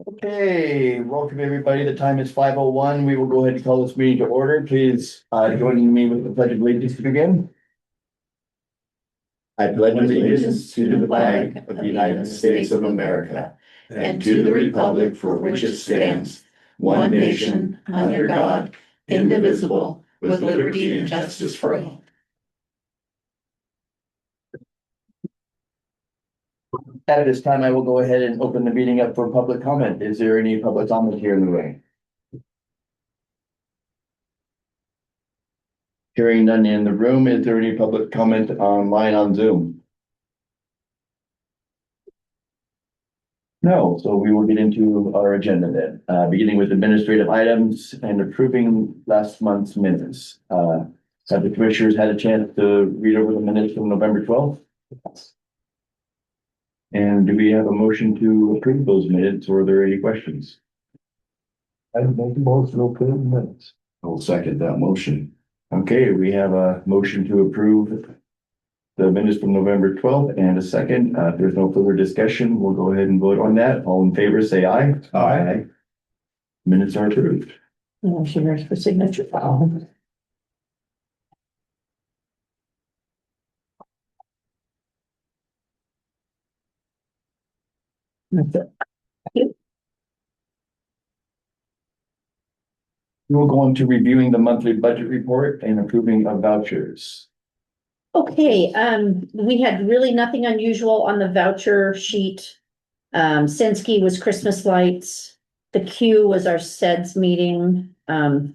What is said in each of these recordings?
Okay, welcome everybody. The time is 5:01. We will go ahead and call this meeting to order. Please, join me with the pledge of allegiance to begin. I pledge allegiance to the flag of the United States of America and to the republic for which it stands, one nation, under God, indivisible, with liberty and justice for all. At this time, I will go ahead and open the meeting up for public comment. Is there any public comment here in the room? Hearing none in the room, is there any public comment online on Zoom? No, so we will get into our agenda then, beginning with administrative items and approving last month's minutes. Have the commissioners had a chance to read over the minutes from November 12th? And do we have a motion to approve those minutes, or are there any questions? I make a motion to approve the minutes. I'll second that motion. Okay, we have a motion to approve the minutes from November 12th and a second. If there's no further discussion, we'll go ahead and vote on that. All in favor, say aye. Aye. Minutes are approved. Motioners for signature file. That's it. We will go on to reviewing the monthly budget report and approving of vouchers. Okay, we had really nothing unusual on the voucher sheet. Sensky was Christmas lights. The Q was our SEDS meeting, the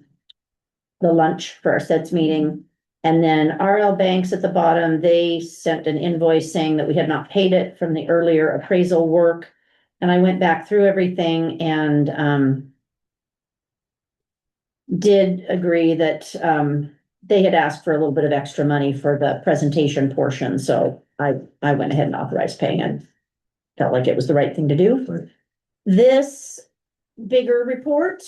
lunch for our SEDS meeting. And then RL Banks at the bottom, they sent an invoice saying that we had not paid it from the earlier appraisal work. And I went back through everything and, did agree that, they had asked for a little bit of extra money for the presentation portion, so I went ahead and authorized paying it. Felt like it was the right thing to do. This bigger report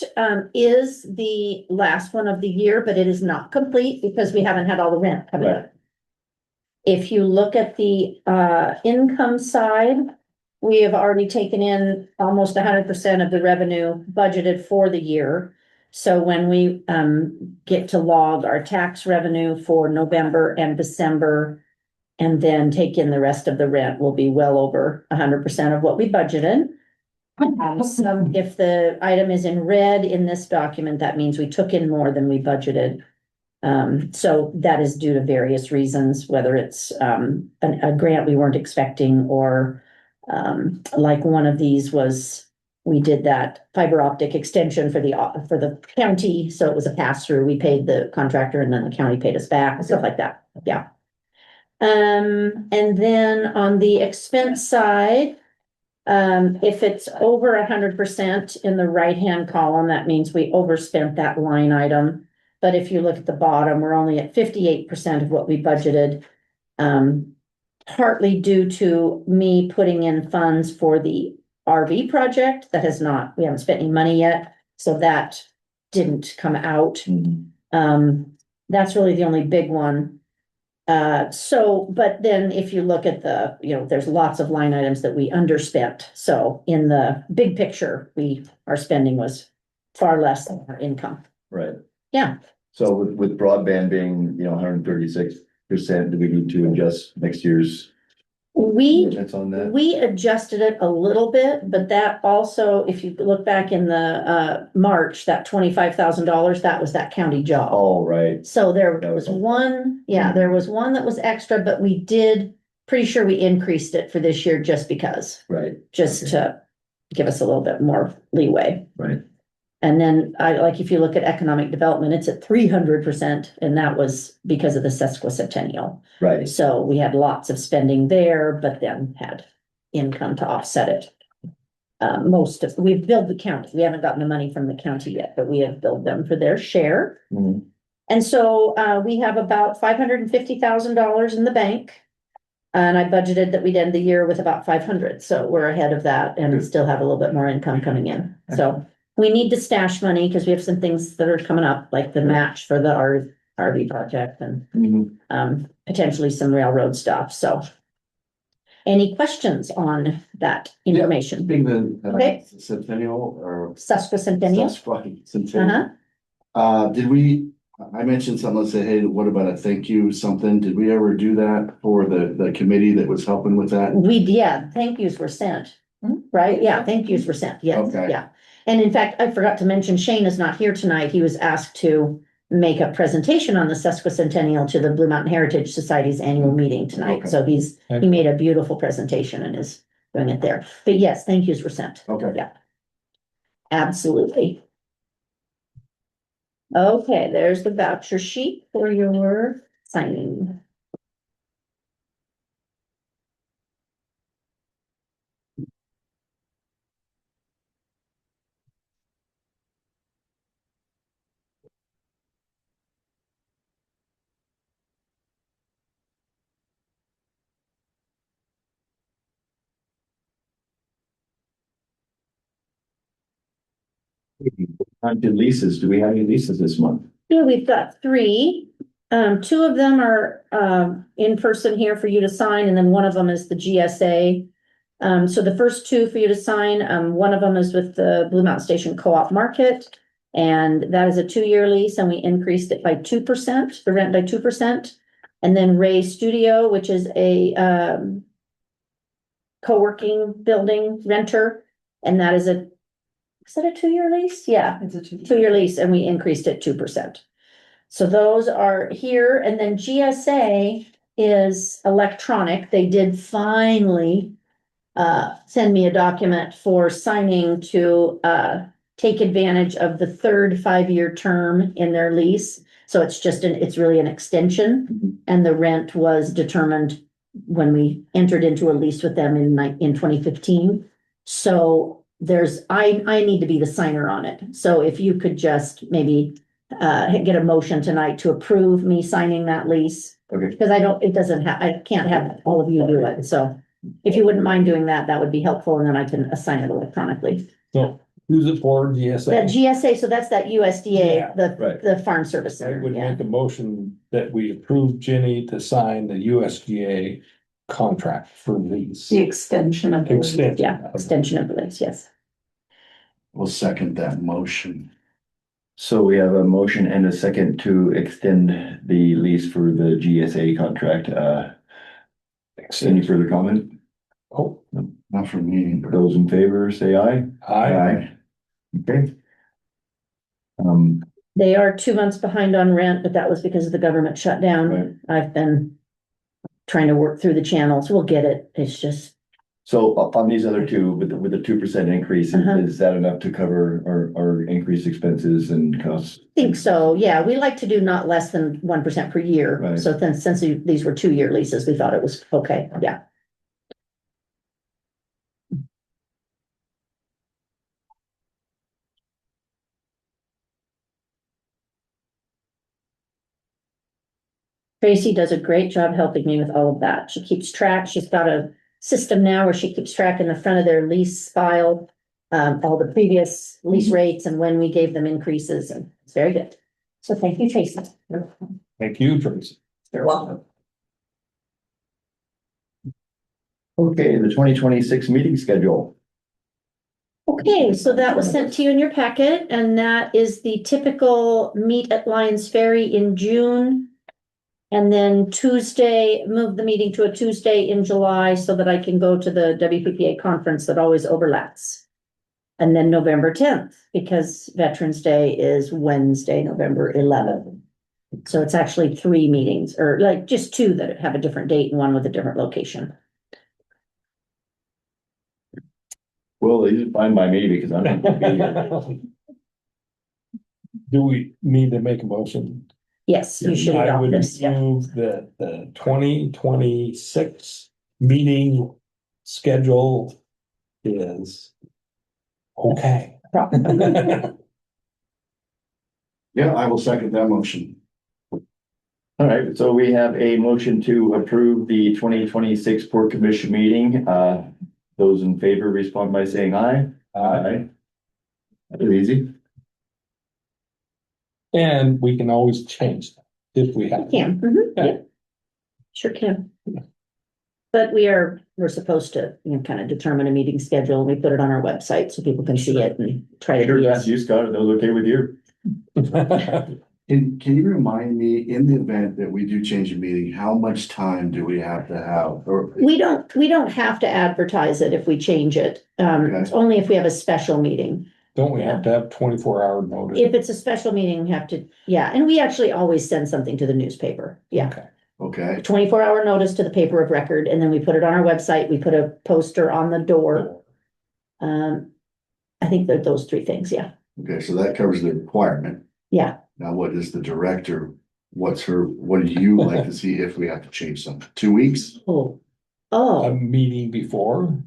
is the last one of the year, but it is not complete because we haven't had all the rent coming Right. up. If you look at the income side, we have already taken in almost 100% of the revenue budgeted for the year. So when we get to log our tax revenue for November and December, and then take in the rest of the rent, will be well over 100% of what we budgeted. So if the item is in red in this document, that means we took in more than we budgeted. So that is due to various reasons, whether it's a grant we weren't expecting, or like one of these was, we did that fiber optic extension for the county, so it was a pass through. We paid the contractor and then the county paid us back, stuff like that. Yeah. And then on the expense side, if it's over 100% in the right-hand column, that means we overspent that line item. But if you look at the bottom, we're only at 58% of what we budgeted. Partly due to me putting in funds for the RV project that we haven't spent any money yet, so that didn't come out. That's really the only big one. But then if you look at there's lots of line items that we underspent. So in the big picture, our spending was far less than our income. Right. Yeah. So with broadband being, 136%, do we need to adjust next year's? That's on that. We adjusted it a little bit, but that also, if you look back in the March, that $25,000, that was that county job. Oh, right. So there was one that was extra, but pretty sure we increased it for this year just because. Right. Just to give us a little bit more leeway. Right. And then if you look at economic development, it's at 300%, and that was because of the sesquicentennial. Right. So we had lots of spending there, but then had income to offset it. We've billed the county. We haven't gotten the money from the county yet, but we have billed them for their share. Mhm. And so we have about $550,000 in the bank. And I budgeted that we'd end the year with about 500. So we're ahead of that and still have a little bit more income coming in. So we need to stash money because we have some things that are coming up, like the match for the RV project and potentially some railroad stuff. So Any questions on that information? Being the Okay. centennial or Sesquicentennial? Centennial. Did we, I mentioned something, let's say, hey, what about a thank you, something? Did we ever do that for the committee that was helping with that? Yeah, thank yous were sent, right? Yeah, thank yous were sent, yes, Okay. yeah. And in fact, I forgot to mention Shane is not here tonight. He was asked to make a presentation on the sesquicentennial to the Blue Mountain Heritage Society's annual meeting tonight. Okay. So he made a beautiful presentation and is doing it there. But yes, thank yous were sent. Okay. Yeah. Absolutely. Okay, there's the voucher sheet for your signing. On to leases. Do we have any leases this month? Yeah, we've got three. Two of them are, in person here for you to sign, and then one of them is the GSA. So the first two for you to sign, one of them is with the Blue Mountain Station Co-op Market. And that is a 2-year lease, and we increased it by 2%, the rent by 2%. And then Ray Studio, which is a, co-working building renter, and that is a 2-year lease? Yeah. It's a 2-year lease, and we increased it 2%. So those are here, and then GSA is electronic. They did finally send me a document for signing to take advantage of the third 5-year term in their lease. So it's really an extension, and the rent was determined when we entered into a lease with them in 2015. So I need to be the signer on it. So if you could just maybe get a motion tonight to approve me signing that lease. Okay. Because I can't have all of you do it. So if you wouldn't mind doing that, that would be helpful, and then I can assign it electronically. So who's it for, That GSA? GSA, so that's that USDA, Yeah, right. the Farm Service I Center, would yeah. make a motion that we approve Jenny to sign the USDA contract for lease. The extension of. the- Extension. Yeah, extension of the lease, yes. We'll second that motion. So we have a motion and a second to extend the lease for the GSA contract. Any further comment? Oh, Not for me. Those in favor, say aye. Okay. They are 2 months behind on rent, but that was because of the government shutdown. Right. I've been trying to work through the channels. We'll get it. It's just, So on these other two, with the 2% increase, is that enough to cover our increased expenses and costs? I think so. Yeah, we like to do not less than 1% per year. Right. So then, since these were 2-year leases, we thought it was okay. Yeah. Tracy does a great job helping me with all of that. She keeps track. She's got a system now where she keeps track in the front of their lease file, all the previous lease rates and when we gave them increases, and it's very good. So thank you, Tracy. thank you, Tracy. You're welcome. Okay, the 2026 meeting schedule. Okay, so that was sent to you in your packet, and that is the typical meet at Lions Ferry in June. And then move the meeting to a Tuesday in July so that I can go to the WPPA conference that always overlaps. And then November 10th, because Veterans Day is Wednesday, November 11th. So it's actually 3 meetings, or like just 2 that have a different date and one with a different location. Well, these are fine by me because I'm not gonna be here. Do we need to make a motion? Yes, you should I adopt would this, yeah. move that the 2026 meeting schedule is okay. Yeah, I will second that motion. All right, so we have a motion to approve the 2026 Port Commission meeting. Those in favor respond by saying aye. Aye. That is easy. And we can always change that if we have. Can, Okay. yeah. Sure can. But we're supposed to, kind of determine a meeting schedule, and we put it on our website so people can see it and try to Sure, do that's it. you, Scott, are those okay with you? Can you remind me, in the event that we do change a meeting, how much time do we have to have, or? We don't have to advertise it if we change it. It's Okay. only if we have a special meeting. Don't we have to have 24-hour notice? If it's a special meeting, we have to, yeah, and we actually always send something to the newspaper. Yeah. Okay. Okay, 24-hour notice to the paper of record, and then we put it on our website. We put a poster on the door. I think that those three things, yeah. okay, so that covers the requirement. Yeah. Now, what is the director, what do you like to see if we have to change something? 2 weeks? Oh, A oh, meeting before,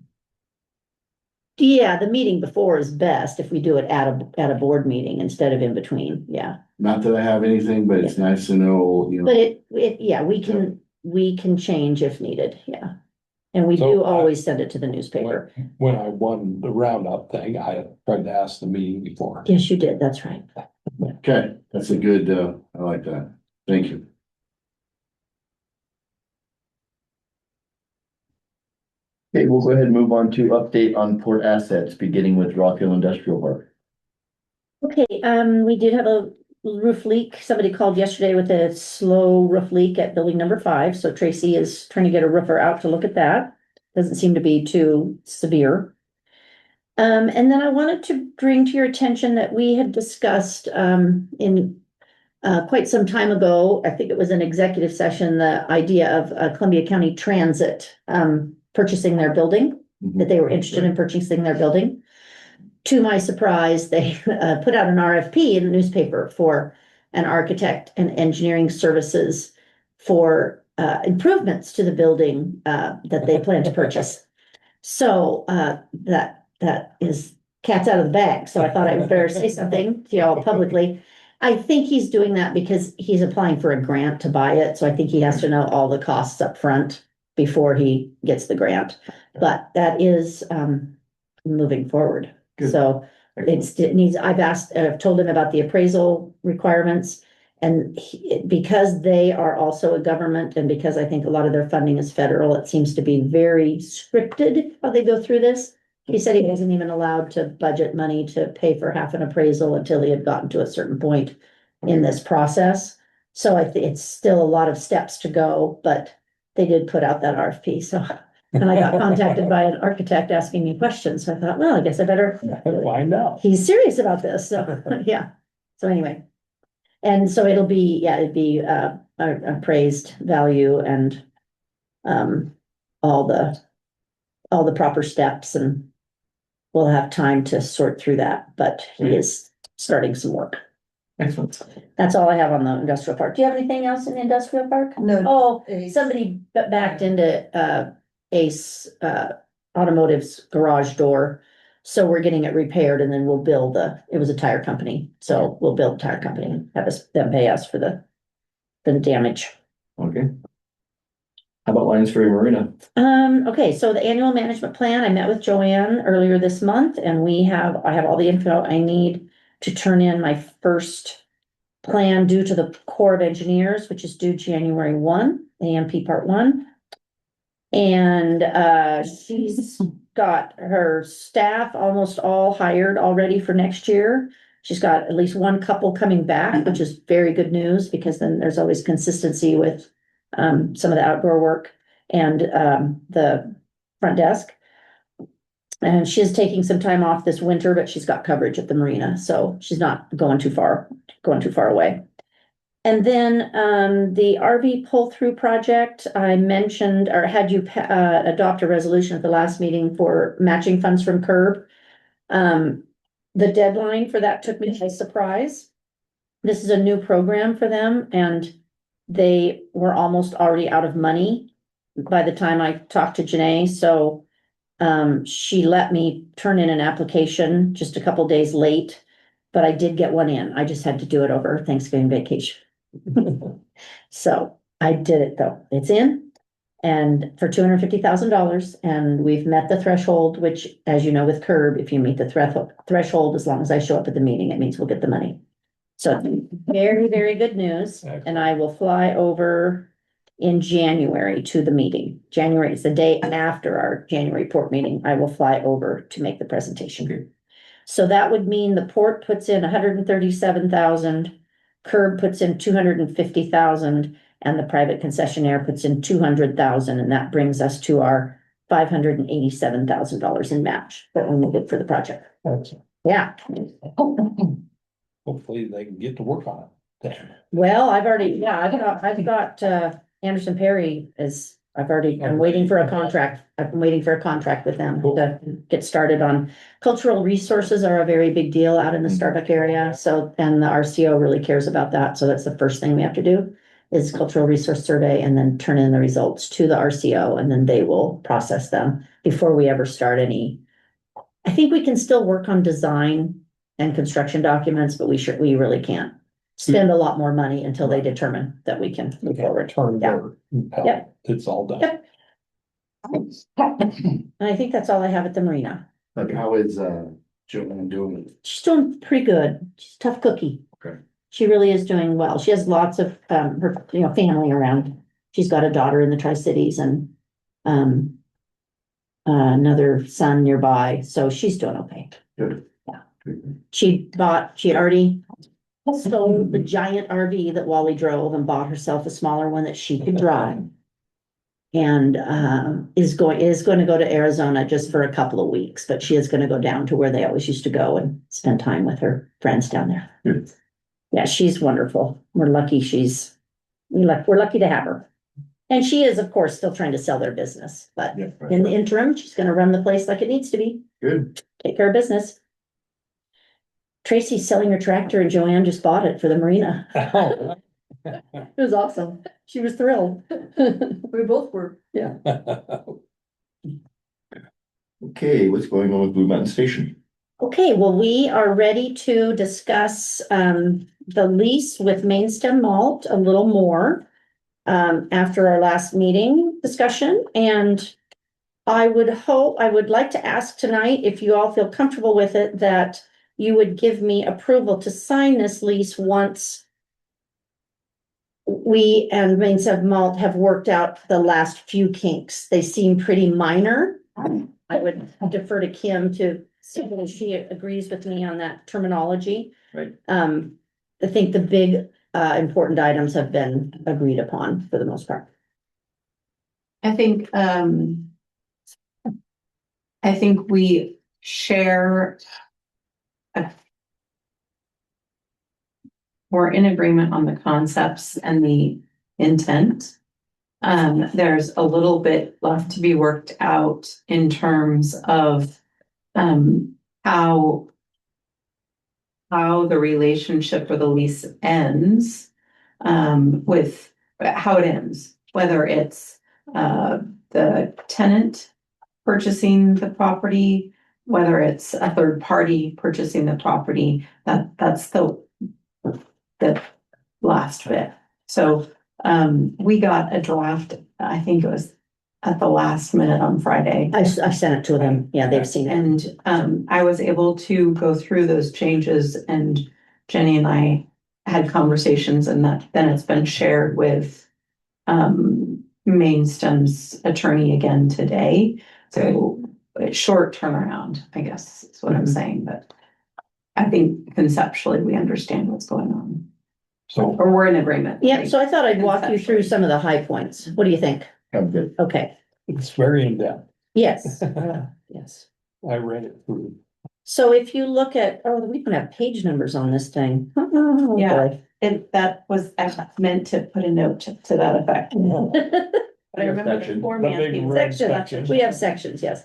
yeah, the meeting before is best if we do it at a board meeting instead of in between, yeah. Not that I have anything, but it's nice to know, But yeah, we can change if needed, yeah. And we So do I- always send it to the newspaper. when I won the roundup thing, I tried to ask the meeting before. Yes, you did, that's right. Okay, that's a good, I like that. Thank you. Okay, we'll go ahead and move on to update on port assets, beginning with Rockville Industrial Park. Okay, we did have a roof leak. Somebody called yesterday with a slow roof leak at building number 5, so Tracy is trying to get a roofer out to look at that. Doesn't seem to be too severe. And then I wanted to bring to your attention that we had discussed, in quite some time ago, I think it was an executive session, the idea of Columbia County Transit, purchasing their building, that they were interested in purchasing their building. To my surprise, they put out an RFP in the newspaper for an architect and engineering services for improvements to the building that they plan to purchase. So that is cat's out of the bag. So I thought I would better say something to y'all publicly. I think he's doing that because he's applying for a grant to buy it. So I think he has to know all the costs up front before he gets the grant. But that is moving forward. Good. So it needs, I've told him about the appraisal requirements. And because they are also a government, and because I think a lot of their funding is federal, it seems to be very scripted how they go through this. He said he wasn't even allowed to budget money to pay for half an appraisal until he had gotten to a certain point in this process. So I think it's still a lot of steps to go, but they did put out that RFP, so. And I got contacted by an architect asking me questions, so I thought, well, I guess I better. Find out. He's serious about this, so, yeah. So anyway. And so it'd be appraised value and all the proper steps, and we'll have time to sort through that, but he is starting some work. Excellent. That's all I have on the industrial park. Do you have anything else in the industrial park? No. Oh, Ace. somebody backed into Ace Automotive's garage door. So we're getting it repaired, and then we'll bill it was a tire company, so we'll bill the tire company and have them pay us for the damage. Okay. How about Lions Ferry Marina? Okay, so the annual management plan, I met with Joanne earlier this month, and I have all the info I need to turn in my first plan due to the Corps of Engineers, which is due January 1, AMP Part 1. And she's got her staff almost all hired already for next year. She's got at least one couple coming back, which is very good news, because then there's always consistency with some of the outdoor work and the front desk. And she's taking some time off this winter, but she's got coverage at the marina, so she's not going too far away. And then the RV pull-through project, I mentioned, or had you adopt a resolution at the last meeting for matching funds from CURB. The deadline for that took me by surprise. This is a new program for them, and they were almost already out of money by the time I talked to Janae, so she let me turn in an application just a couple days late, but I did get one in. I just had to do it over Thanksgiving vacation. So I did it though. It's in, and for $250,000, and we've met the threshold, which, as you know, with CURB, if you meet the threshold, as long as I show up at the meeting, it means we'll get the money. So very, very good news, and I will fly over in January to the meeting. January is the day after our January port meeting. I will fly over to make the presentation. Okay. So that would mean the port puts in 137,000, Curb puts in 250,000, and the private concessionaire puts in 200,000, and that brings us to our $587,000 in match that we needed for the project. Yeah, Hopefully they can get to work on it. well, I've got Anderson Perry I'm waiting for a contract. I've been waiting for a contract with them to get started on. Cultural resources are a very big deal out in the Starbuck area, so, and the RCO really cares about that, so that's the first thing we have to do. Is cultural resource survey and then turn in the results to the RCO, and then they will process them before we ever start any. I think we can still work on design and construction documents, but we really can't spend a lot more money until they determine that we can move forward. Turn it Yeah. over. Yep. It's all done. Yep. And I think that's all I have at the marina. How is Joanne doing? She's doing pretty good. She's a tough cookie. Okay. She really is doing well. She has lots of, her, family around. She's got a daughter in the Tri-Cities and, another son nearby, so she's doing okay. Good. Yeah. She had already sold the giant RV that Wally drove and bought herself a smaller one that she could drive. And, is going to go to Arizona just for a couple of weeks, but she is gonna go down to where they always used to go and spend time with her friends down there. Good. Yeah, she's wonderful. We're lucky we're lucky to have her. And she is, of course, still trying to sell their business, but Yeah, in the interim, she's gonna run the place like it needs to be, good. take care of business. Tracy's selling her tractor and Joanne just bought it for the marina. It was awesome. She was thrilled. We both were. Yeah. Okay, what's going on with Blue Mountain Station? Okay, well, we are ready to discuss the lease with Mainstem Malt a little more after our last meeting discussion. And I would like to ask tonight, if you all feel comfortable with it, that you would give me approval to sign this lease once we and Mainstem Malt have worked out the last few kinks. They seem pretty minor. I would defer to Kim to see if she agrees with me on that terminology. Right. I think the big, important items have been agreed upon for the most part. I think we share. We're in agreement on the concepts and the intent. There's a little bit left to be worked out in terms of how the relationship or the lease ends, with how it ends, whether it's the tenant purchasing the property, whether it's a third party purchasing the property, that's the last bit. So we got a draft, I think it was at the last minute on Friday. I sent it to them. Yeah, they've seen it. And I was able to go through those changes, and Jenny and I had conversations, and then it's been shared with Mainstem's attorney again today. So it's short turnaround, I guess is what I'm saying, but I think conceptually we understand what's going on, So or we're in agreement. Yeah, so I thought I'd walk you through some of the high points. What do you think? I'm good. Okay, it's very in-depth. yes, yes. I read it through. So if you look at, we don't have page numbers on this thing. Oh, Yeah. boy. And that was, I meant to put a note to that effect. But I remember the Section. format. The big was- red Section, we have sections, yes.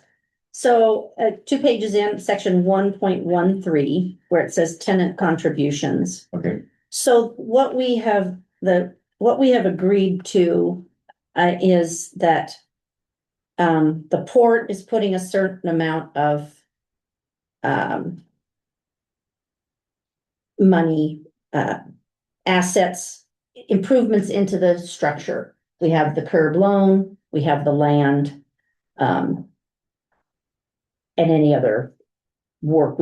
So, 2 pages in, section 1.13, where it says tenant contributions. Okay, So what we have agreed to, is that the port is putting a certain amount of money, assets, improvements into the structure. We have the curb loan, we have the land, and any other work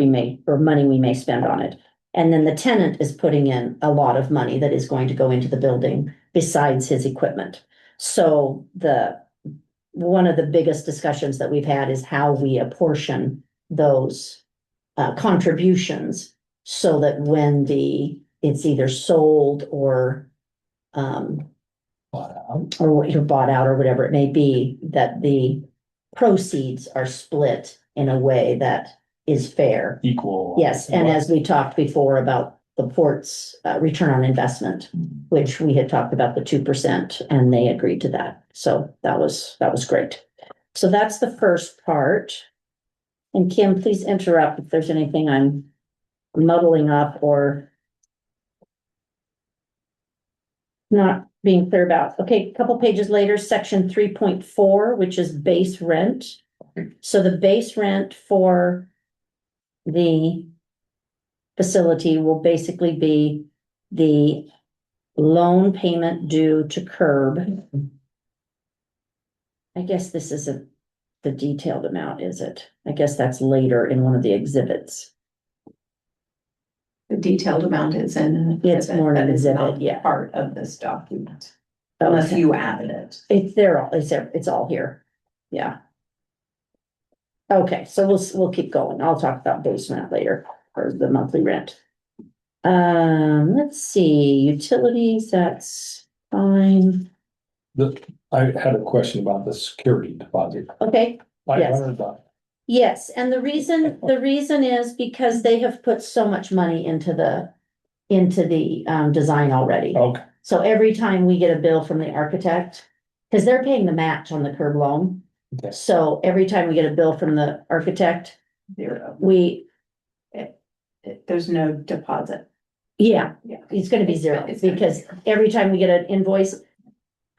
or money we may spend on it. And then the tenant is putting in a lot of money that is going to go into the building besides his equipment. So one of the biggest discussions that we've had is how we apportion those contributions so that when it's either sold or or you're bought out or whatever it may be, that the proceeds are split in a way that is fair. Equal. Yes, and as we talked before about the port's return on investment, which we had talked about the 2%, and they agreed to that. So that was great. So that's the first part. And Kim, please interrupt if there's anything I'm muddling up or not being clear about. Okay, a couple pages later, section 3.4, which is base rent. So the base rent for the facility will basically be the loan payment due to Curb. I guess this isn't the detailed amount, is it? I guess that's later in one of the exhibits. The detailed amount is in. an It's exhibit more in an that is exhibit, not yeah. Part of this document, unless Okay. you added it. It's there, it's all here, yeah. Okay, so we'll keep going, I'll talk about base rent later, or the monthly rent. Let's see, utilities, that's fine, I had a question about the security deposit. okay. Yes. $500. Yes, and the reason is because they have put so much money into the design already. Okay, So every time we get a bill from the architect, because they're paying the match on the Curb loan. Okay. So every time we get a bill from the architect, Zero. There's no deposit. yeah, Yeah. it's gonna be zero, It's gonna be because zero. every time we get an invoice,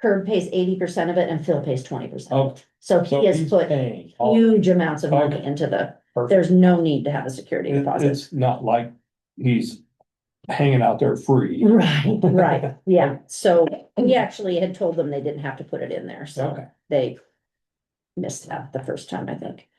Curb pays 80% of it and Phil pays 20%. okay, So so he has he's put paying. all- huge amounts of money Okay. into Perfect. there's no need to have a security It- deposit. It's not like he's hanging out there free. Right, yeah, so we actually had told them they didn't have to put it in there, so Okay. they missed that the first time, I think.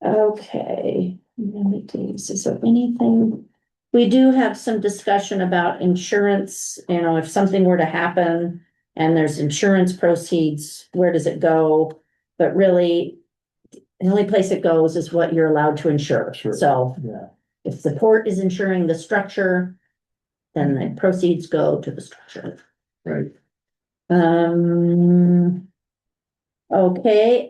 Okay, amenities, is there anything? We do have some discussion about insurance, if something were to happen and there's insurance proceeds, where does it go? But really, the only place it goes is what you're allowed to insure, Sure. so Yeah. if the port is insuring the structure, then the proceeds go to the structure. Right. Okay,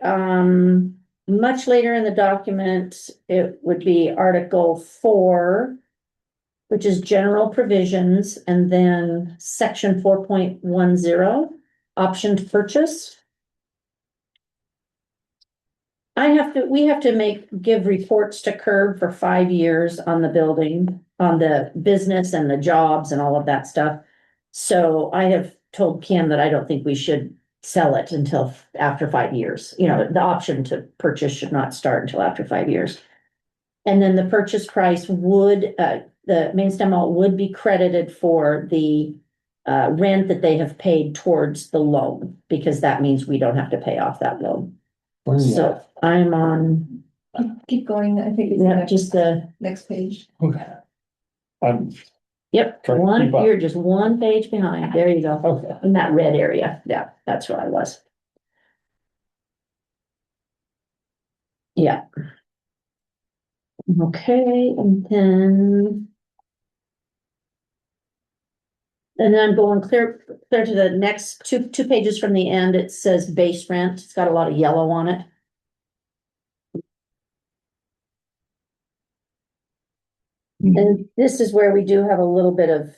much later in the document, it would be Article 4, which is general provisions, and then section 4.10, option to purchase. We have to give reports to Curb for 5 years on the building, on the business and the jobs and all of that stuff. So I have told Kim that I don't think we should sell it until after 5 years. The option to purchase should not start until after 5 years. And then the purchase price the main stem malt would be credited for the rent that they have paid towards the loan, because that means we don't have to pay off that loan. Where are you So at? I'm on, Keep going, I think it's the yeah, next, just the, next page. Okay. I'm, yep, Trying to keep up. you're just one page behind. There you go. okay. In that red area. Yeah, that's where I was. Yeah. Okay, and then I'm going clear to the next two pages from the end. It says base rent. It's got a lot of yellow on it. And this is where we do have a little bit of.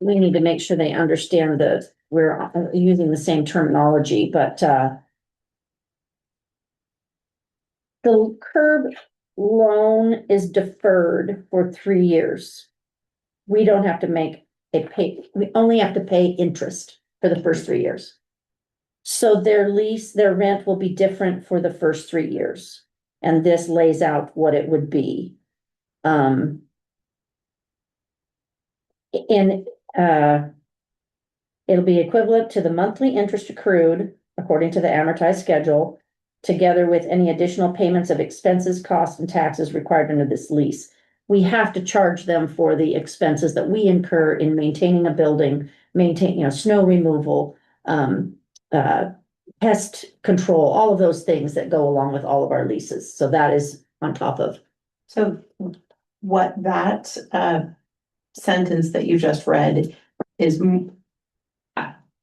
We need to make sure they understand that we're using the same terminology, but, the Curb loan is deferred for 3 years. We don't have to we only have to pay interest for the first 3 years. So their rent will be different for the first 3 years. And this lays out what it would be. It'll be equivalent to the monthly interest accrued according to the amortized schedule, together with any additional payments of expenses, costs, and taxes required under this lease. We have to charge them for the expenses that we incur in maintaining a building, snow removal, pest control, all of those things that go along with all of our leases. So that is on top of. So what that sentence that you just read is,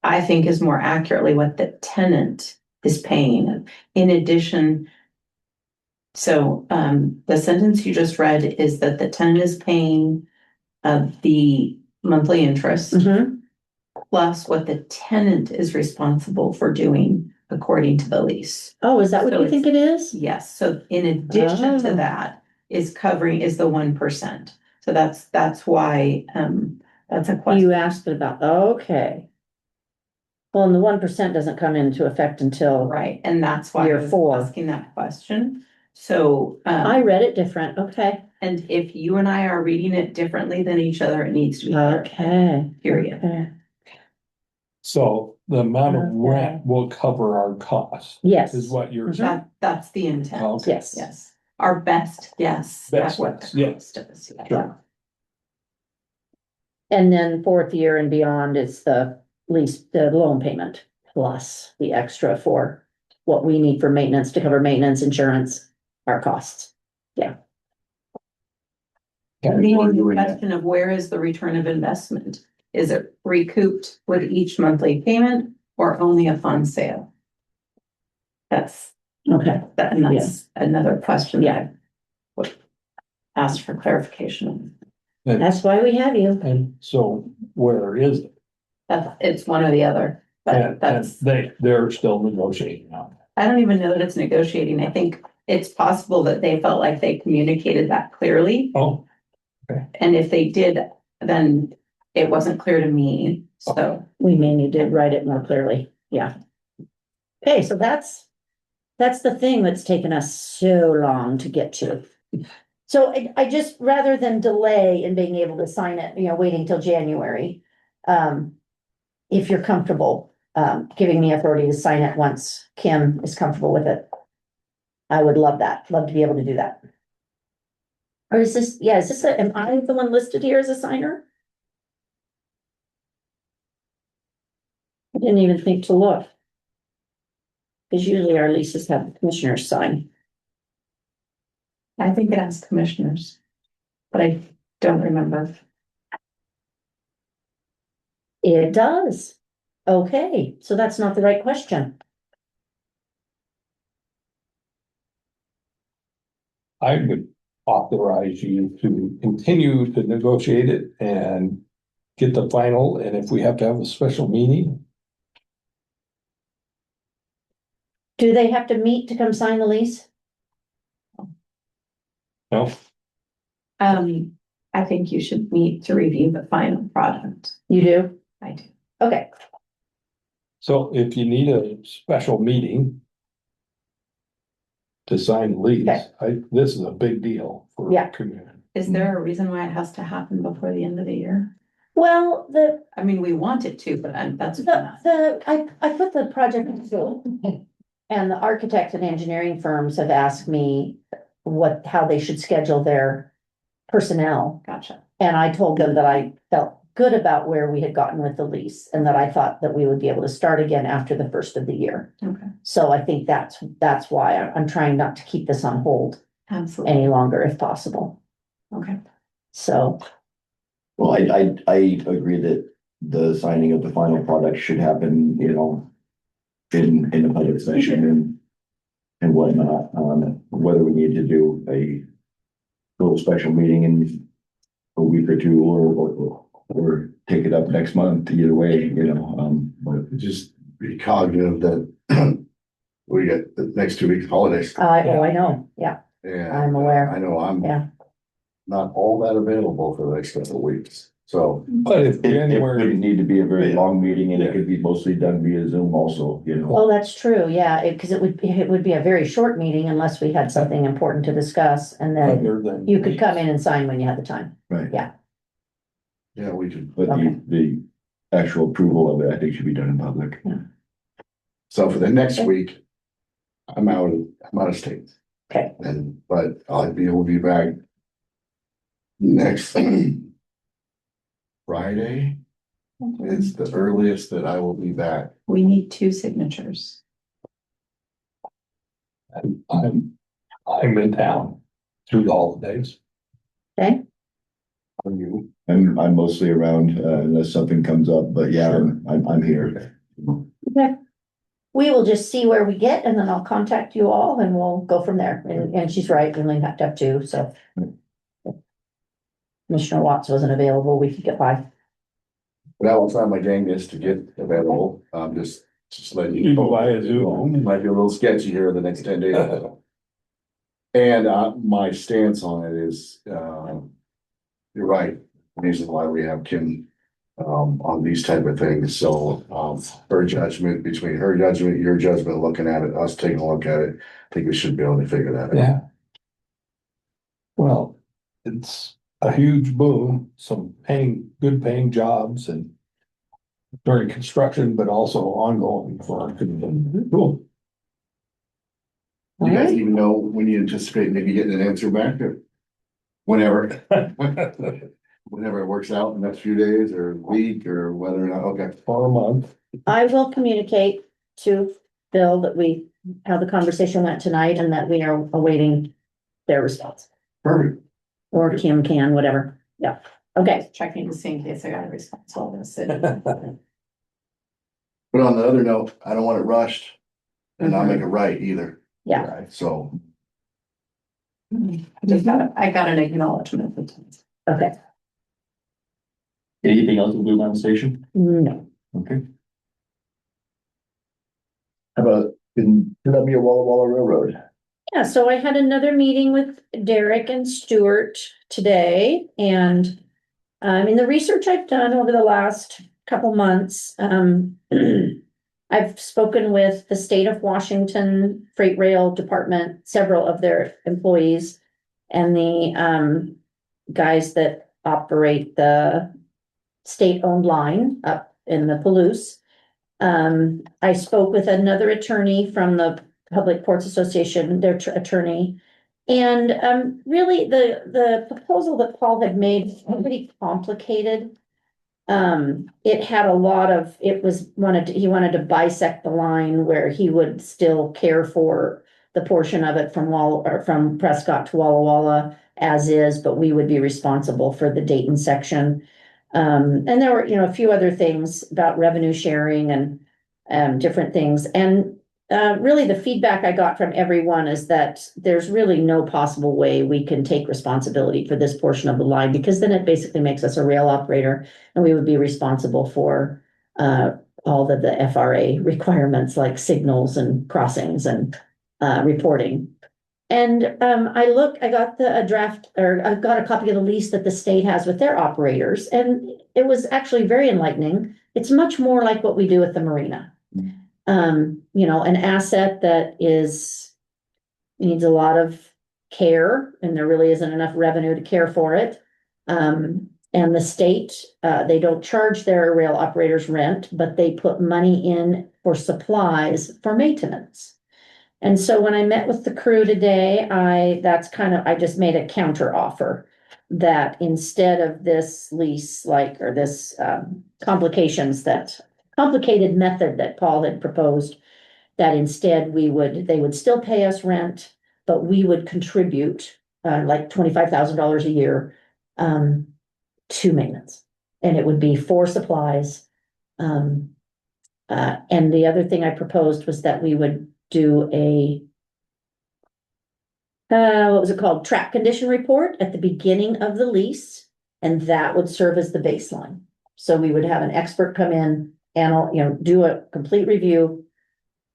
I think is more accurately what the tenant is paying in addition. So the sentence you just read is that the tenant is paying the monthly interest Mhm. plus what the tenant is responsible for doing according to the lease. Oh, is that what So you think it is? Yes, so in addition to Oh. that is the 1%. So that's why, that's a You question. asked about, okay. Well, and the 1% doesn't come into effect until, Right, and that's why I Year was 4. asking that question. So, I read it different, okay. and if you and I are reading it differently than each other, it needs to be. clarified. Okay. Period. Okay. So the amount of Okay. rent will cover our costs. Yes. Is what you're Mhm. saying. That's the intent. Okay. Yes. Yes, our best guess at Best what guess, the yeah. cost is. Yeah. Sure. And then fourth year and beyond is the lease, the loan payment plus the extra for what we need for maintenance to cover maintenance, insurance, our costs. Meaning the question of where is the return of investment? Is it recouped with each monthly payment or only a fund sale? That's, Okay. and that's another question. Yeah. that I would ask for clarification. And, That's why we have you. and so where is it? It's one or the other, but And that's, they're still negotiating now. I don't even know that it's negotiating. I think it's possible that they felt like they communicated that clearly. Oh, And if they did, then it wasn't clear to me, so. We may need to write it more clearly. Yeah. Okay, so that's the thing that's taken us so long to get to. So I just, rather than delay in being able to sign it, waiting till January. If you're comfortable, giving me authority to sign it once Kim is comfortable with it. I would love that, love to be able to do that. Or is this, am I the one listed here as a signer? I didn't even think to look. Because usually our leases have the commissioners sign. I think it has commissioners, but I don't remember. It does. Okay, so that's not the right question. I would authorize you to continue to negotiate it and get the final, and if we have to have a special meeting, Do they have to meet to come sign the lease? no, I think you should meet to review the final product. You do? I do. Okay, so if you need a special meeting to sign the lease, this is a big deal for Yeah. community. Is there a reason why it has to happen before the end of the year? well, I mean, we want it to, but that's. I put the project in school. And the architect and engineering firms have asked me how they should schedule their personnel. Gotcha. And I told them that I felt good about where we had gotten with the lease and that I thought that we would be able to start again after the first of the year. Okay, So I think that's why I'm trying not to keep this on hold absolutely. any longer if possible. Okay. So, Well, I agree that the signing of the final product should happen, in a public session and whatnot, whether we need to do a little special meeting in a week or two or take it up next month, either way, but Just be cognitive that we got the next 2 weeks holidays. I know, yeah, And I'm aware. I know I'm Yeah. not all that available for the next couple of weeks, so. But if it January, wouldn't need to be a very long meeting and it could be mostly done via Zoom also, oh, that's true, yeah, because it would be a very short meeting unless we had something important to discuss, and then other than. you could come in and sign when you had the time. Right. Yeah. Yeah, we could. But Okay. the actual approval of it, I think should be done in public. So for the next week, I'm out of state. Okay. But I'll be able to be back next Friday. is the earliest that I will be back. We need 2 signatures. I'm in town through the holidays. Okay, Are you? I'm mostly around, unless something comes up, but yeah, Sure. I'm here. okay. We will just see where we get and then I'll contact you all and we'll go from there. And she's right, we only have to have 2, so. Commissioner Watts wasn't available, we could get by. But I will try my dangest to get available, just letting you You know. go via Zoom. It might be a little sketchy here in the next 10 days. And my stance on it is, you're right, reason why we have Kim on these type of things, so her judgment, between her judgment, your judgment, looking at it, us taking a look at it, I think we should be able to figure that out. Yeah. Well, it's a huge boom, some good paying jobs and during construction, but also ongoing for our community. Cool. You guys Alright. even know when you anticipate maybe getting an answer back or whenever? Whenever it works out in the next few days or week or whether or not, okay. For a month. I will communicate to Bill that how the conversation went tonight and that we are awaiting their response. Perfect. Or Kim can, whatever. Yeah, okay. Checking to see in case I got a response while I was sitting. But on the other note, I don't want it rushed and not make it right either. Yeah. Right, so. I got an acknowledgement. Okay, Anything else with Blue Mountain Station? no. Okay. How about in Columbia Walla Walla Railroad? Yeah, so I had another meeting with Derek and Stuart today and in the research I've done over the last couple months, I've spoken with the state of Washington Freight Rail Department, several of their employees and the guys that operate the state-owned line up in the Palouse. I spoke with another attorney from the Public Ports Association, their attorney. And really the proposal that Paul had made was pretty complicated. It had a lot of, he wanted to bisect the line where he would still care for the portion of it from Prescott to Walla Walla as is, but we would be responsible for the Dayton section. And there were, a few other things about revenue sharing and different things. And really the feedback I got from everyone is that there's really no possible way we can take responsibility for this portion of the line, because then it basically makes us a rail operator and we would be responsible for all of the FRA requirements like signals and crossings and reporting. And I got I got a copy of the lease that the state has with their operators, and it was actually very enlightening. It's much more like what we do at the marina. An asset that needs a lot of care, and there really isn't enough revenue to care for it. And the state, they don't charge their rail operators rent, but they put money in for supplies for maintenance. And so when I met with the crew today, I just made a counter offer that instead of this lease, this complicated method that Paul had proposed, that instead they would still pay us rent, but we would contribute like $25,000 a year to maintenance. And it would be for supplies. And the other thing I proposed was that we would do what was it called? Track condition report at the beginning of the lease, and that would serve as the baseline. So we would have an expert come in and, do a complete review.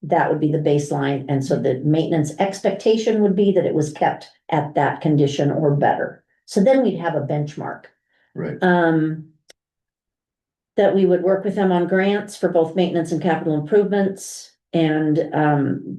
That would be the baseline. And so the maintenance expectation would be that it was kept at that condition or better. So then we'd have a benchmark. Right. That we would work with them on grants for both maintenance and capital improvements. And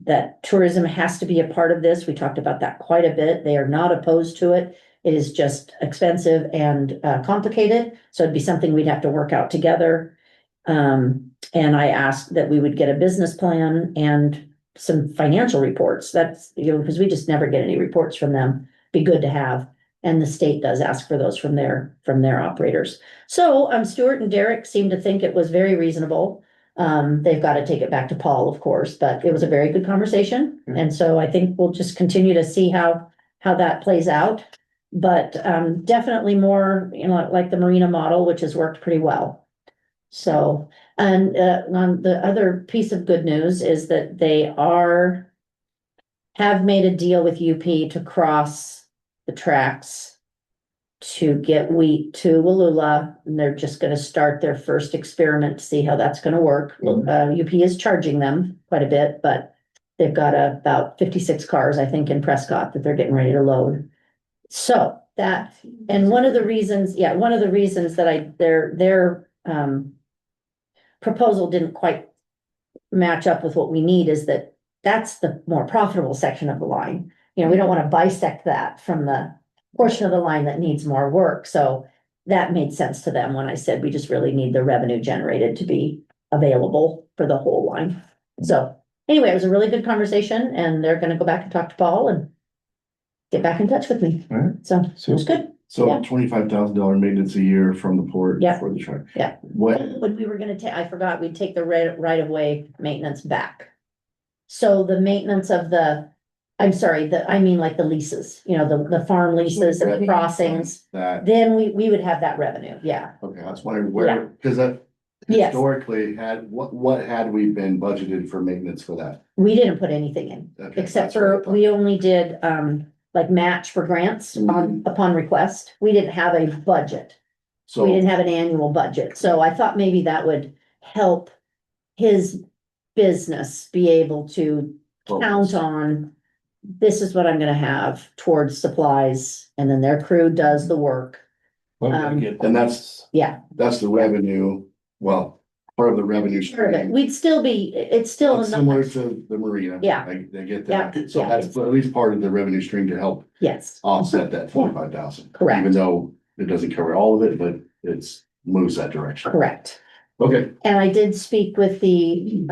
that tourism has to be a part of this. We talked about that quite a bit. They are not opposed to it. It is just expensive and complicated. So it'd be something we'd have to work out together. And I asked that we would get a business plan and some financial reports. That's, because we just never get any reports from them. Be good to have. And the state does ask for those from their operators. So, Stuart and Derek seem to think it was very reasonable. They've got to take it back to Paul, of course, but it was a very good conversation. And so I think we'll just continue to see how that plays out. But, definitely more, like the Marina model, which has worked pretty well. So, and, on the other piece of good news is that they have made a deal with UP to cross the tracks to get wheat to Wallula, and they're just gonna start their first experiment to see how that's gonna work. UP is charging them quite a bit, but they've got about 56 cars, I think, in Prescott that they're getting ready to load. So that, and one of the reasons that their proposal didn't quite match up with what we need is that that's the more profitable section of the line. We don't want to bisect that from the portion of the line that needs more work. So that made sense to them when I said we just really need the revenue generated to be available for the whole line. So anyway, it was a really good conversation, and they're gonna go back and talk to Paul and get back in touch with me. All right. So it was good. So Yeah. $25,000 maintenance a year from the port Yeah. for the truck. Yeah. What, When we were gonna I forgot, we'd take the right of way maintenance back. So the maintenance of I mean like the leases, the farm leases and the crossings, that, then we would have that revenue, yeah. okay, I was wondering where, because that Yes. historically what had we been budgeted for maintenance for that? We didn't put anything in, Okay, except that's what I for, thought. we only did, like match for grants upon request. We didn't have a budget. We didn't So, have an annual budget, so I thought maybe that would help his business be able to count on, this is what I'm gonna have towards supplies, and then their crew does the work. and that's the revenue, well, part of the revenue Part of it, stream. we'd still be, it's still. It's similar to the marina. Yeah. They get Yeah, that, so yeah. that's at least part of the revenue stream to help Yes, offset that 25,000. Correct. Even though it doesn't cover all of it, but it's moves that direction. correct. Okay, And I did speak with the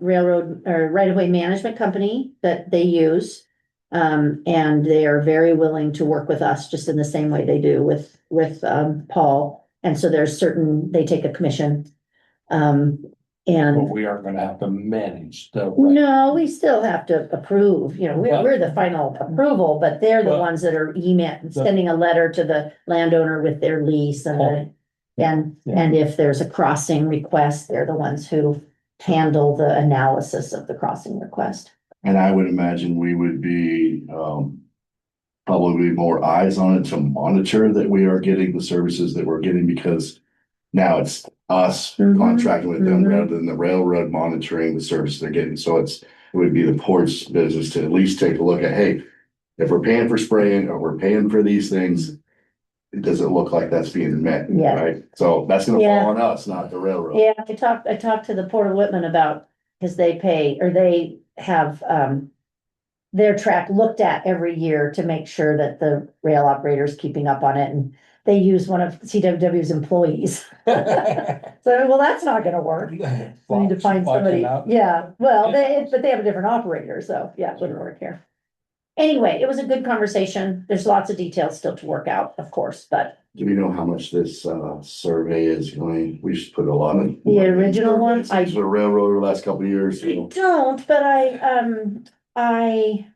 railroad or right-of-way management company that they use. And they are very willing to work with us just in the same way they do with Paul. And so they take a commission. But And we aren't gonna have to manage the. no, we still have to approve, we're the final approval, but they're the But- ones that are sending a letter to the landowner with their lease and and if there's a crossing request, they're the ones who handle the analysis of the crossing request. and I would imagine we would be, probably more eyes on it to monitor that we are getting the services that we're getting, because now it's us Mhm, contracting with them mhm. rather than the railroad monitoring the service they're getting. So it would be the port's business to at least take a look at, hey, if we're paying for spraying or we're paying for these things, it doesn't look like that's being met, Yeah. right? So that's gonna Yeah. fall on us, not the railroad. Yeah, I talked to the Port of Whitman about, because they have, their track looked at every year to make sure that the rail operator is keeping up on it, and they use one of CWW's employees. So, well, that's not gonna work. We need to find somebody, yeah, well, but they have a different operator, so yeah, it wouldn't work here. Anyway, it was a good conversation. There's lots of details still to work out, of course, but Do we know how much this survey is going? We should put a lot of. the original one, I The railroad over the last couple of years. don't, but I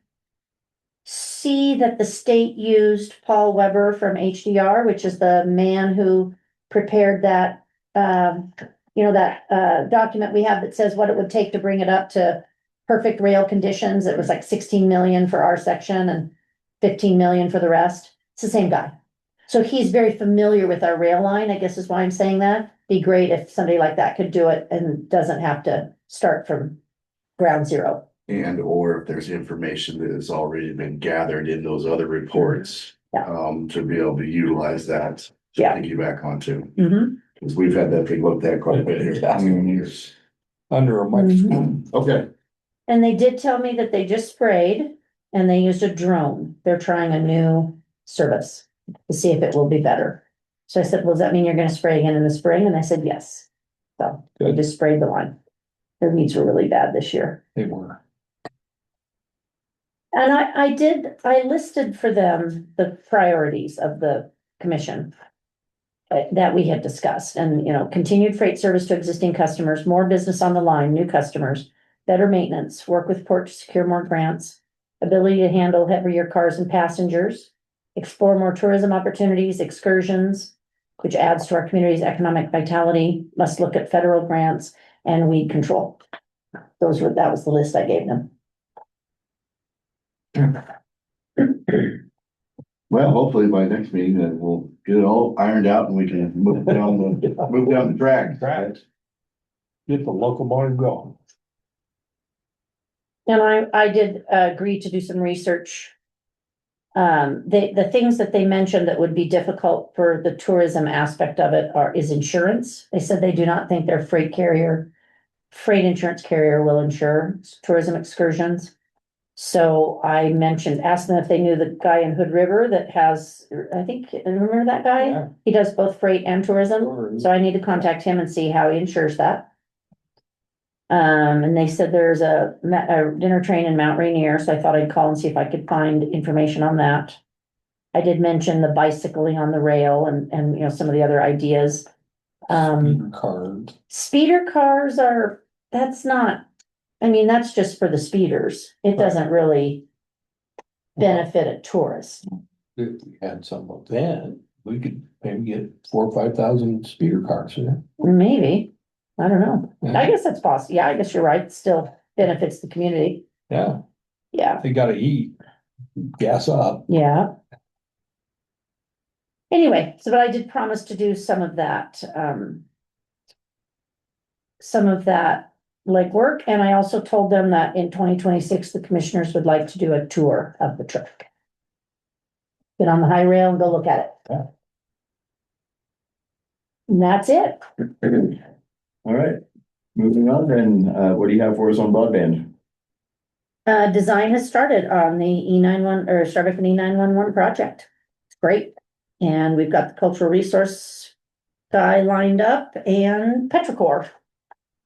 see that the state used Paul Weber from HDR, which is the man who prepared that, document we have that says what it would take to bring it up to perfect rail conditions. It was like 16 million for our section and 15 million for the rest. It's the same guy. So he's very familiar with our rail line, I guess is why I'm saying that. Be great if somebody like that could do it and doesn't have to start from ground zero. And or if there's information that has already been gathered in those other reports. Yeah. To be able to utilize that. To Yeah. piggyback onto, Mhm. because we've had that thing looked at quite a bit here. Years. Under a microscope. Okay, And they did tell me that they just sprayed and they used a drone. They're trying a new service to see if it will be better. So I said, well, does that mean you're gonna spray again in the spring? And they said, yes. So they Good. just sprayed the line. Their weeds were really bad this year. They were. And I listed for them the priorities of the commission. That we had discussed and, continued freight service to existing customers, more business on the line, new customers, better maintenance, work with port to secure more grants, ability to handle heavier cars and passengers, explore more tourism opportunities, excursions, which adds to our community's economic vitality, must look at federal grants and weed control. That was the list I gave them. Well, hopefully by next meeting, that we'll get it all ironed out and we can move down the track. Right. Get the locomotive going. And I did agree to do some research. The things that they mentioned that would be difficult for the tourism aspect of it is insurance. They said they do not think their freight insurance carrier will insure tourism excursions. So I asked them if they knew the guy in Hood River that has, remember that guy? Yeah. He does both freight and tourism. So I need to contact him and see how he insures that. And they said there's a dinner train in Mount Rainier, so I thought I'd call and see if I could find information on that. I did mention the bicycling on the rail and some of the other ideas. Speeder cars that's just for the speeders. It doesn't really benefit a tourist. If we had some of that, we could maybe get 4,000 or 5,000 speeder cars, yeah. Maybe, I don't know. Yeah. I guess that's possible. Yeah, I guess you're right. It still benefits the community. Yeah, Yeah, they gotta eat, gas up. yeah. Anyway, but I did promise to do some of that legwork, and I also told them that in 2026, the commissioners would like to do a tour of the truck. Get on the high rail and go look at it. Yeah. And that's it. All right, moving on then, what do you have for us on broadband? Design has started on the E91 or Starbuck and E911 project. It's great. And we've got the cultural resource guy lined up and Petrichor.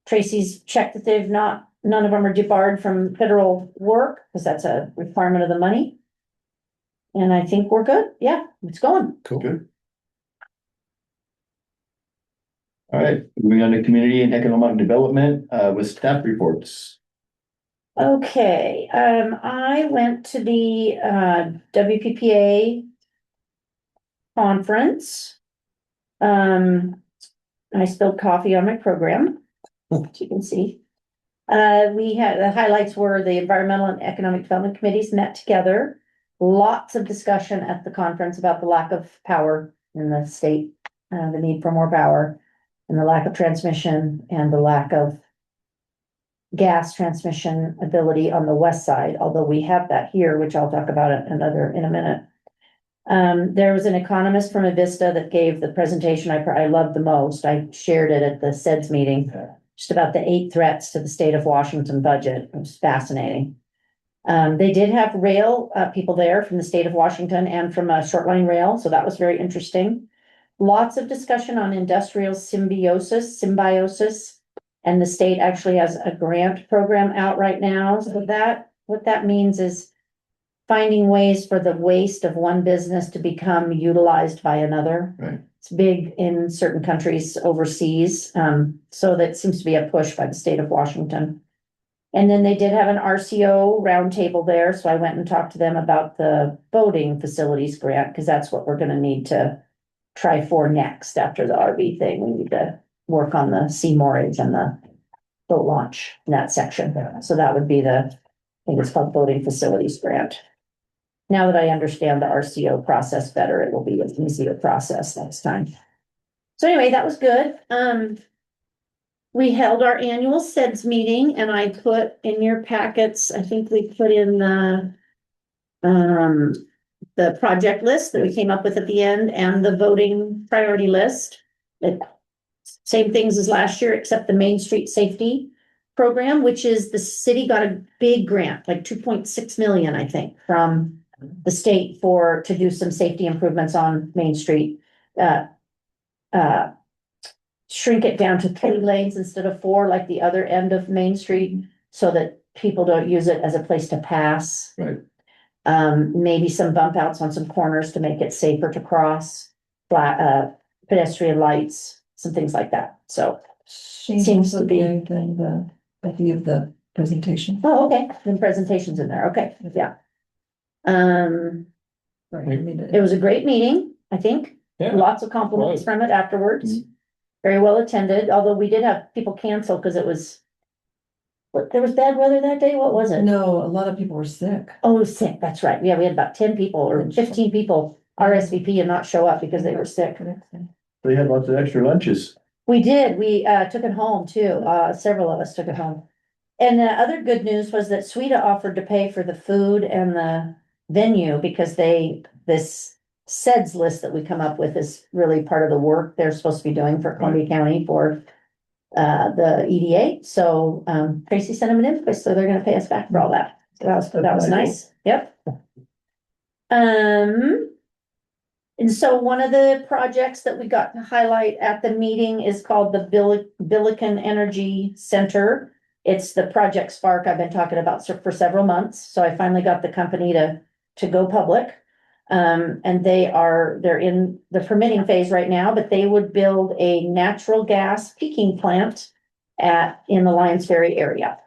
Tracy's checked that none of them are debarred from federal work, because that's a requirement of the money. And I think we're good. Yeah, it's going. Cool. Good. All right, moving on to community and economic development, with staff reports. Okay, I went to the WPPA conference. I spilled coffee on my program, as you can see. The highlights were the environmental and economic development committees met together. Lots of discussion at the conference about the lack of power in the state, the need for more power, and the lack of transmission and the lack of gas transmission ability on the west side, although we have that here, which I'll talk about in a minute. There was an economist from Avista that gave the presentation I loved the most. I shared it at the SEDS meeting, just about the 8 threats to the state of Washington budget. It was fascinating. They did have rail people there from the state of Washington and from Short Line Rail, so that was very interesting. Lots of discussion on industrial symbiosis, and the state actually has a grant program out right now. So what that means is finding ways for the waste of one business to become utilized by another. Right. It's big in certain countries overseas. So that seems to be a push by the state of Washington. And then they did have an RCO roundtable there. So I went and talked to them about the boating facilities grant, because that's what we're gonna need to try for next after the RV thing. We need to work on the sea moorage and the boat launch in that section. So that would be I think it's called boating facilities grant. Now that I understand the RCO process better, it will be an easier process next time. So anyway, that was good. We held our annual SEDS meeting, and I put in your packets, I think we put in the project list that we came up with at the end and the voting priority list. Same things as last year, except the Main Street Safety Program, which is the city got a big grant, like 2.6 million, I think, from the state to do some safety improvements on Main Street. Shrink it down to 3 lanes instead of 4, like the other end of Main Street, so that people don't use it as a place to pass. Right. Maybe some bump outs on some corners to make it safer to cross, pedestrian lights, some things like that, so. Shane Seems to also be- gave the copy of the presentation. Oh, okay, then presentations in there, okay, yeah. Sorry, I made It was a great meeting, I think, Yeah, lots of compliments was. from it afterwards. Very well attended, although we did have people cancel because it was. What, there was bad weather that day, what was it? No, a lot of people were sick. Oh, sick, that's right, yeah, we had about 10 people or 15 people RSVP and not show up because they were sick. They had lots of extra lunches. We did, we took it home too, several of us took it home. And the other good news was that Sweden offered to pay for the food and the venue because this SEDS list that we come up with is really part of the work they're supposed to be doing for Columbia County for the EDA, so Tracy sent them an invoice, so they're gonna pay us back for all that. So that was nice, yep. And so one of the projects that we got to highlight at the meeting is called the Billiken Energy Center. It's the Project Spark I've been talking about for several months, so I finally got the company to go public. And they're in the permitting phase right now, but they would build a natural gas peaking plant in the Lions Ferry area.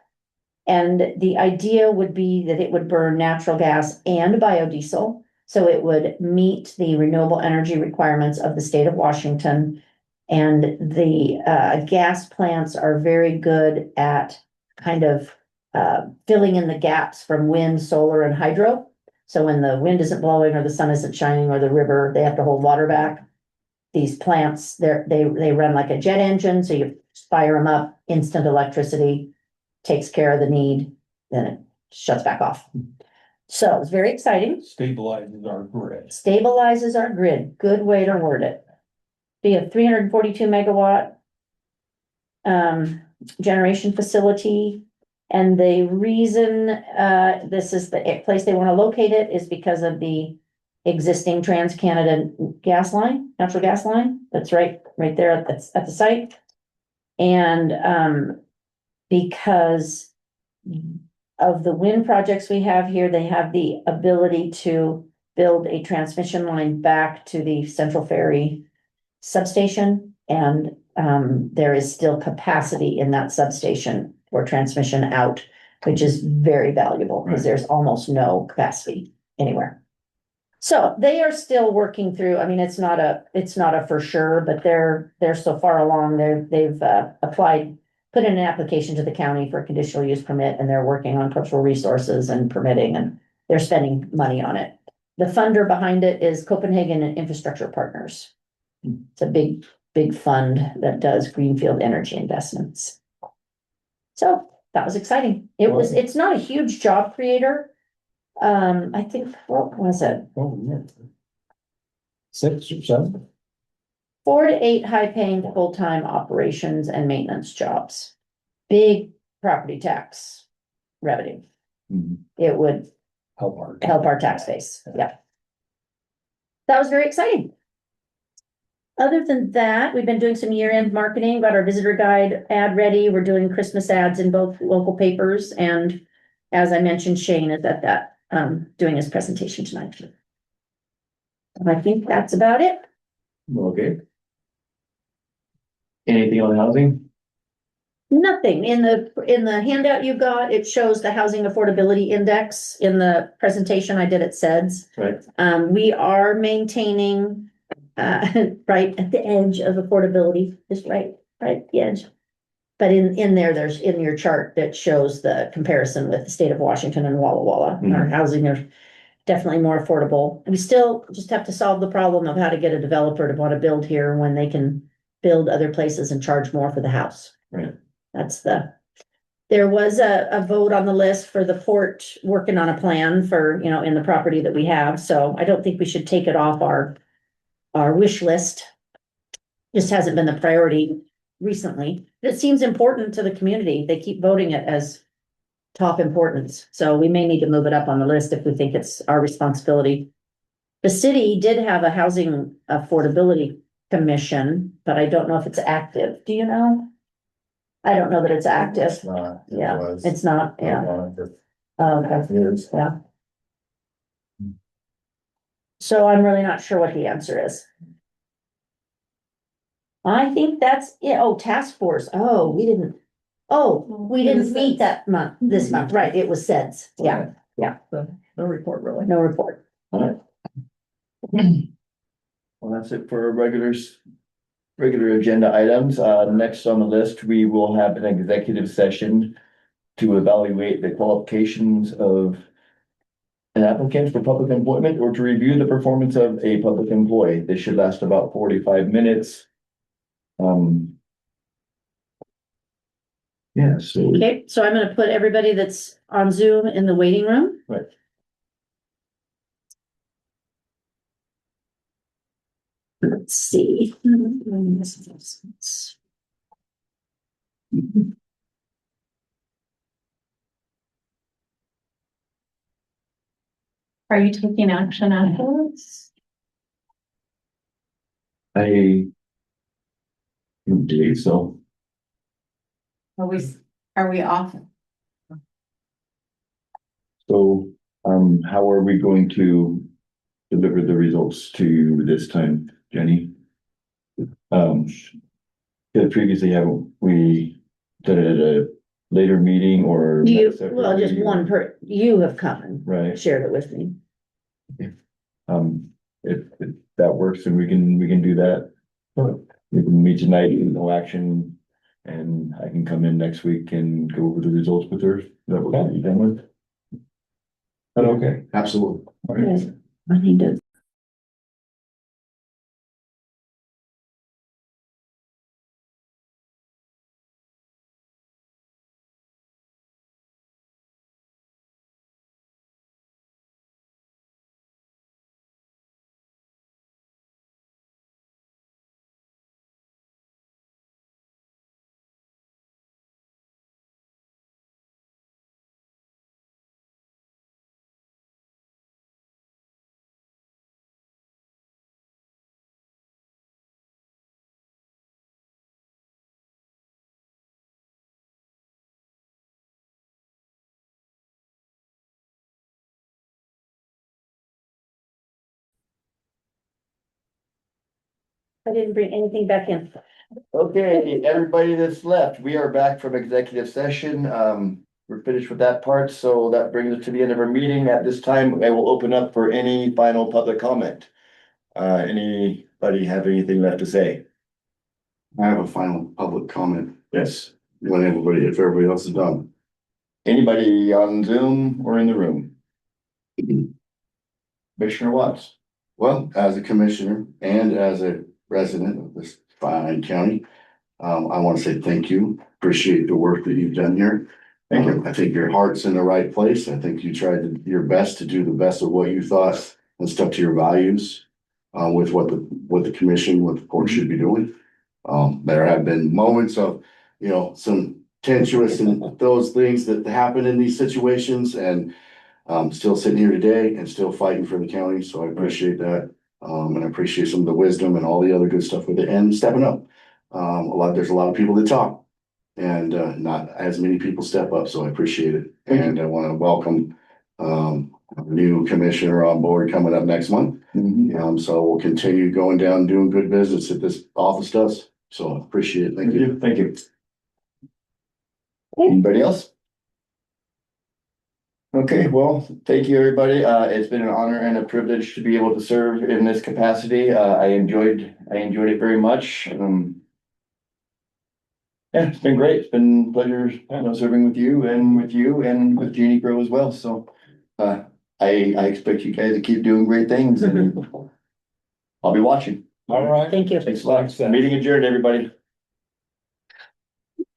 And the idea would be that it would burn natural gas and biodiesel, so it would meet the renewable energy requirements of the state of Washington. And the gas plants are very good at kind of filling in the gaps from wind, solar, and hydro. So when the wind isn't blowing or the sun isn't shining or the river, they have to hold water back. These plants, they run like a jet engine, so you fire them up, instant electricity, takes care of the need, then it shuts back off. So it's very exciting. Stabilizes our grid. Stabilizes our grid, good way to word it. Be a 342 megawatt generation facility. And the reason this is the place they want to locate it is because of the existing Trans-Canada gas line, natural gas line, that's right there at the site. And because of the wind projects we have here, they have the ability to build a transmission line back to the Central Ferry substation. And there is still capacity in that substation for transmission out, which is very valuable because there's almost no capacity anywhere. So they are still working through, I mean, it's not a for sure, but they're so far along, they've applied, put in an application to the county for a conditional use permit, and they're working on cultural resources and permitting, and they're spending money on it. The funder behind it is Copenhagen Infrastructure Partners. It's a big fund that does greenfield energy investments. So that was exciting. It's not a huge job creator. I think, what was it? 6 or 7. 4 to 8 high-paying full-time operations and maintenance jobs. Big property tax revenue. It would Help our tax base, yeah. That was very exciting. Other than that, we've been doing some year-end marketing, got our visitor guide ad ready. We're doing Christmas ads in both local papers, and as I mentioned, Shane is at that, doing his presentation tonight. And I think that's about it. Okay. Anything on housing? Nothing. In the handout you got, it shows the housing affordability index in the presentation I did at SEDS. Right. We are maintaining right at the edge of affordability, just right at the edge. But in there, there's in your chart that shows the comparison with the state of Washington and Walla Walla. Our housing are definitely more affordable. We still just have to solve the problem of how to get a developer to want to build here when they can build other places and charge more for the house. Right. There was a vote on the list for the port, working on a plan for, in the property that we have, so I don't think we should take it off our wish list. Just hasn't been the priority recently. It seems important to the community. They keep voting it as top importance, so we may need to move it up on the list if we think it's our responsibility. The city did have a housing affordability commission, but I don't know if it's active. Do you know? I don't know that it's active. It's not. Yeah, it's not, yeah. Oh, okay. Years. Yeah. So I'm really not sure what the answer is. I think that's it. Oh, task force. Oh, we didn't meet that month, this month, right? It was SEDS. Yeah, So, no report really. no report. Alright. Well, that's it for regular agenda items. Next on the list, we will have an executive session to evaluate the qualifications of an applicant for public employment or to review the performance of a public employee. This should last about 45 minutes. Yeah, so. Okay, so I'm gonna put everybody that's on Zoom in the waiting room. Right. Let's see. Are you taking action afterwards? I believe so. Are we off? So, how are we going to deliver the results to you this time, Jenny? Yeah, previously, haven't we did it at a later meeting or? You, met well, just separately? one you have come and Right, shared it with me. if that works, then we can do that. We can meet tonight, no action, and I can come in next week and go over the results with her. That what you done with? That okay? Absolutely. All right. Okay. I need to. I didn't bring anything back in. Okay, everybody that's left, we are back from executive session. We're finished with that part, so that brings us to the end of our meeting. At this time, I will open up for any final public comment. Anybody have anything left to say? I have a final public comment Yes. if everybody else is done. Anybody on Zoom or in the room? Commissioner Watts? Well, as a commissioner and as a resident of this fine county, I want to say thank you. Appreciate the work that you've done here. Thank you. I think your heart's in the right place. I think you tried your best to do the best of what you thought and stuck to your values with what the commission, what the court should be doing. There have been moments of, some tensuous and those things that happen in these situations, and still sitting here today and still fighting for the county. So I appreciate that. And I appreciate some of the wisdom and all the other good stuff with it and stepping up. There's a lot of people that talk and not as many people step up. So I appreciate it. And I want to welcome a new commissioner on board coming up next month. So we'll continue going down, doing good business that this office does. So I appreciate it. Thank you. Thank you. Anybody else? Okay, well, thank you, everybody. It's been an honor and a privilege to be able to serve in this capacity. I enjoyed it very much. Yeah, it's been great. It's been a pleasure, serving with you and with Jeannie Crow as well. So, I expect you guys to keep doing great things and I'll be watching. All right. Thank you. Thanks a lot. Thanks, Seth. Meeting adjourned, everybody.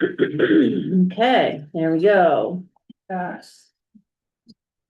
Okay, there we go. Gosh.